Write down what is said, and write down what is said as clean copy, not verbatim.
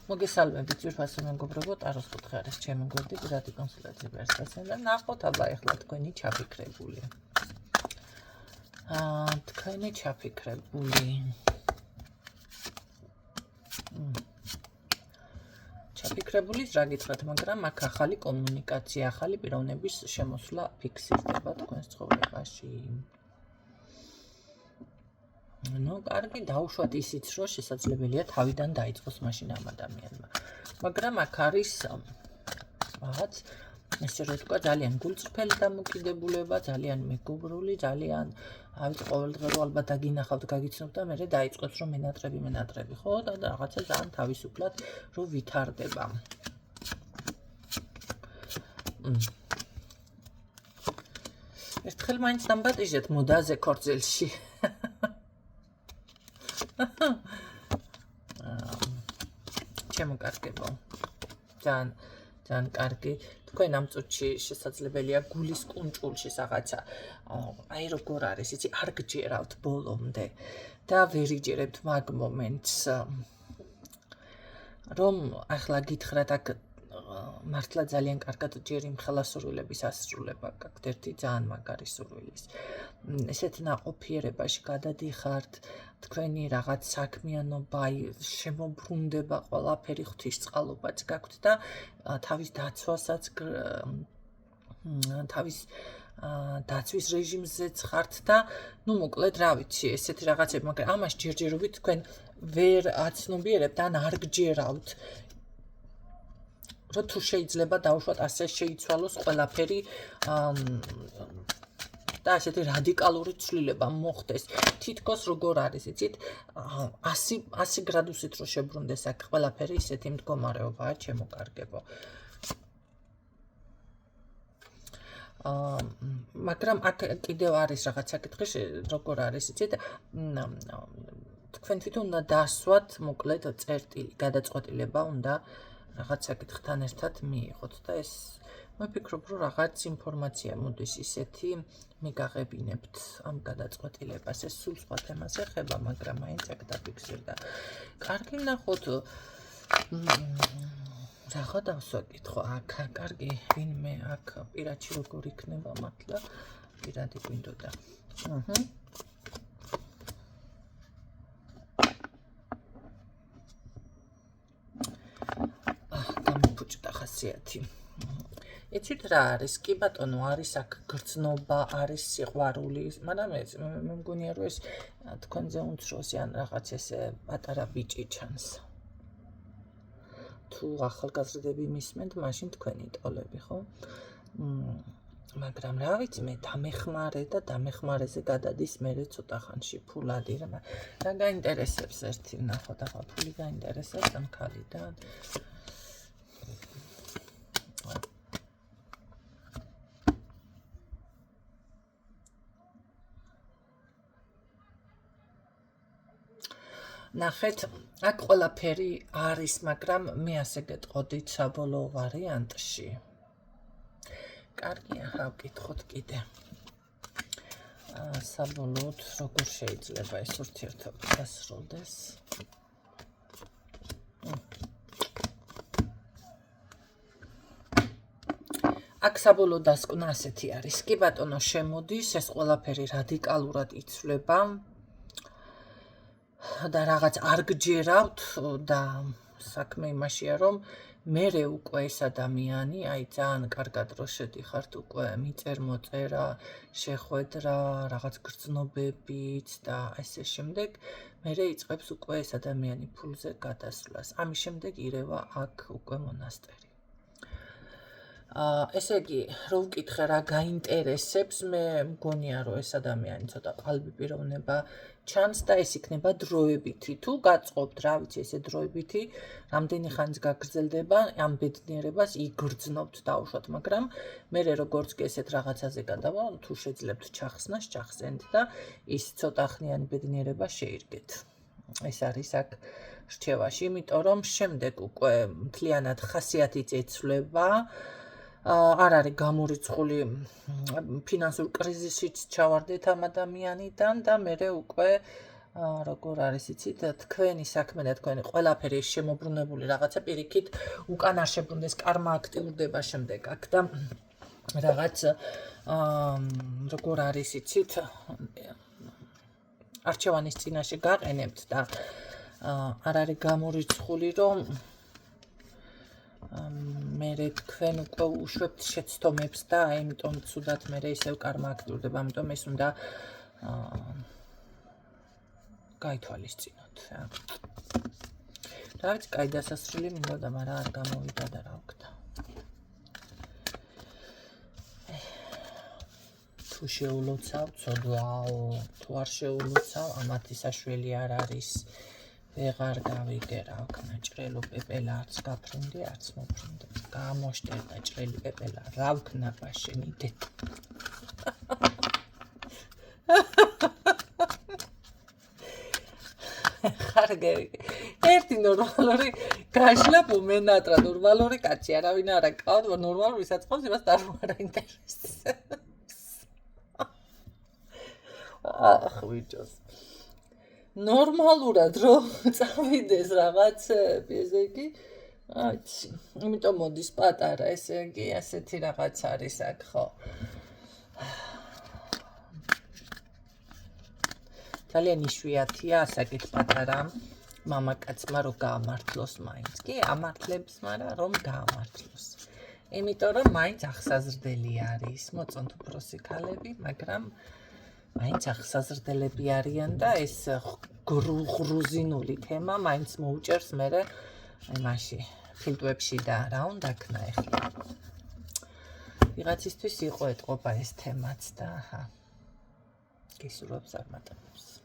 მოგესალმებით ძვირფასო მეგობრებო, ტაროს კუთხე არის ჩემი გვერდი, პირადი კონსულტაციები არის დასწრება და ნახოთ აბა ეხლა თქვენი ჩაფიქრებული. თქვენი ჩაფიქრებული. ჩაფიქრებულის რა გითხრათ, მაგრამ აქ ახალი კომუნიკაცია, ახალი პიროვნების შემოსვლა ფიქსირდება თქვენს ცხოვრებაში. კარგი დაუშვათ ისიც, რომ შესაძლებელია თავიდან დაიწყოს მაშინ ამ ადამიანმა. მაგრამ აქ არის რაღაც ესე რომ თქვა ძალიან გულწრფელი დამოკიდებულება, ძალიან მეგობრული, ძალიან ყოველდღიურ ალბათ დაგინახავთ, გაგიცნობთ და მერე დაიწყოთ რომ მენატრები, ხო? და რაღაცა ძალიან თავისუფლად რომ ვითარდება. ერთხელ მაინც დამბატიჟეთ მოდაზე ქორწილში. ჩემო კარგებო. ძალიან კარგი. თქვენ ამ წუთში შესაძლებელია გულის კუნჭულში რაღაცა აი როგორ არის, იცი, არ გჯერავთ ბოლომდე და ვერ იჯერებთ მაგ მომენტს, რომ ახლა გითხრათ აქ მართლა ძალიან კარგად ჯერ იმ ხელასრულების ასრულება გაქვთ ერთი ძალიან მაგარი სურვილის. ესეთ ნაყოფიერებაში გადადიხართ, თქვენი რაღაც საქმიანობა, შემოbrunდება ყველაფერი, ღვთისწყალობაც გაქვთ და თავის დაცვასაც თავის დაცვის რეჟიმზეც ხართ და მოკლედ რა ვიცი, ესეთი რაღაცები, მაგრამ ამას ჯერჯერობით თქვენ ვერ აცნობიერებთ ან არ გჯერავთ. რომ თუ შეიძლება დაუშვათ ასე შეიცვალოს ყველაფერი და ასეთი რადიკალური ცვლილება მოხდეს. თითქოს როგორ არის, იცით, 100 გრადუსით რო შებრუნდეს აქ ყველაფერი ისეთი მდგომარეობაა, ჩემო კარგებო. მაგრამ აქ კიდევ არის რაღაც საკითხი, როგორ არის, იცით, თქვენ თვითონ უნდა დასვათ, მოკლედ წერტილი, გადაწყვეტილება უნდა რაღაც საკითხთან ერთად მიიღოთ და ეს მიფიქრობ, რომ რაღაც ინფორმაცია მოდის ისეთი, მიგაღებინებთ ამ გადაწყვეტილებას. ეს სულ სხვა თემას ეხება, მაგრამ მაინც აქ დაფიქსირდა. კარგი, ნახოთ რაღა დავსვაკითხო აქ. კარგი, ვინმე აქ პირაჩი როგორ იქნება მართლა, პირადი გვინდოდა. დამიფუჭდა ხასიათი. იცით რა არის? კი ბატონო, არის აქ გრძნობა, არის სიყვარული, მაგრამ მე მგონია რომ ეს თქვენზე უმცროსი ან რაღაც ესე პატარა ბიჭი ჩანს. თუ ახალგაზრდები მისმენთ, მაშინ თქვენი ტოლები, ხო? მაგრამ რა ვიცი, მე დამეხმარე და დამეხმარეზე გადადის მერე ცოტა ხანში ფულადი რა გაინტერესებს ერთი ნახოთ, ახლა ფული გაინტერესებს ამ ქალიდან. ნახეთ, აქ ყველაფერი არის, მაგრამ მე ასე გეტყოდით საბოლოო ვარიანტში. კარგი, ახლა ვკითხოთ კიდე. საბოლოოდ როგორ შეიძლება ეს ურთიერთობა დასრულდეს? აქ საბოლოო დასკვნა ასეთი არის. კი ბატონო, შემოდის, ეს ყველაფერი რადიკალურად იცვლება. და რაღაც არ გჯერავთ და საქმე იმაშია რომ მერე უკვე ეს ადამიანი, აი ძალიან კარგად რო შედიხართ უკვე მიწერმოწერა, შეხვედრა, რაღაც გრძნობებიც და ესე შემდეგ, მერე იწყებს უკვე ეს ადამიანი ფულზე გადასვლას. ამის შემდეგ ირევა აქ უკვე მონასტერი. ესე იგი, რო ვკითხე რა გაინტერესებს, მე მგონია რომ ეს ადამიანი ცოტა ყალბი პიროვნება ჩანს და ეს იქნება დროებითი. თუ გაწყობთ, რა ვიცი, ესე დროებითი, რამდენი ხანს გაგრძელდება, ამ ბედნიერებას იგრძნობთ დაუშვათ, მაგრამ მერე როგორც კი ესეთ რაღაცაზე გადავა, თუ შეძლებთ ჩახსნას, ჩახსენთ და ის ცოტა ხნიანი ბედნიერება შეირგეთ. ეს არის აქ რჩევაში, იმიტომ რომ შემდეგ უკვე მთლიანად ხასიათიც ეცვლება. არ არის გამორიცხული ფინანსურ კრიზისშიც ჩავარდეთ ამ ადამიანიდან და მერე უკვე როგორ არის იცით, თქვენი საქმე და თქვენი ყველაფერი შემოbrunებული რაღაცა პირიქით უკან არ შეbrunდეს, კარმა აქტიურდება შემდეგ აქ და რაღაც როგორ არის იცით, არჩევანის წინაშე გაყენებთ და არ არის გამორიცხული, რომ მერე თქვენ უკვე უშვებთ შეცდომებს და ამიტომ ცუდად მერე ისევ კარმა აქტიურდება, ამიტომ ეს უნდა გაითვალისწინოთ რა. რა ვიცი, კაი დასასრული მინდოდა, მაგრამ არ გამოვიდა და რა ვქნა. თუ შეულოცავ, ცოდვაო, თუ არ შეულოცავ, ამათი საშველი არ არის. ვეღარ გავიგე რა ვქნა, ჭრელო პეპელა არც გაფრინდი, არც მოფრინდი. გამოშტერდა ჭრელი პეპელა, რა ვქნა ბაშენი დედ. ერთი ნორმალური გაშლა მომენატრა, ნორმალური კაცი, არავინ არ აკავთ, ნორმალურ ვისაც ყავს, იმას არ აინტერესებს. ახ ვიჭოს. ნორმალურად რომ წავიდეს რაღაცები, ესე იგი, აიცი, იმიტომ მოდის პატარა, ესე იგი, ასეთი რაღაც არის აქ, ხო? ძალიან იშვიათია ასაკით პატარა მამაკაცმა რომ გაამართლოს მაინც. კი, ამართლებს, მაგრამ რომ გაამართლოს. იმიტომ რომ მაინც ახსაზრდელი არის, მოწონთ უფროსი ქალები, მაგრამ მაინც ახსაზრდელები არიან და ეს გრუზინული თემა მაინც მოუჭერს მერე იმაში ფილტვებში და რა უნდა ქნა ეხლა. ვიღაცისთვის იყო ეთყობა ეს თემაც და გისურვებს არ მატებობს.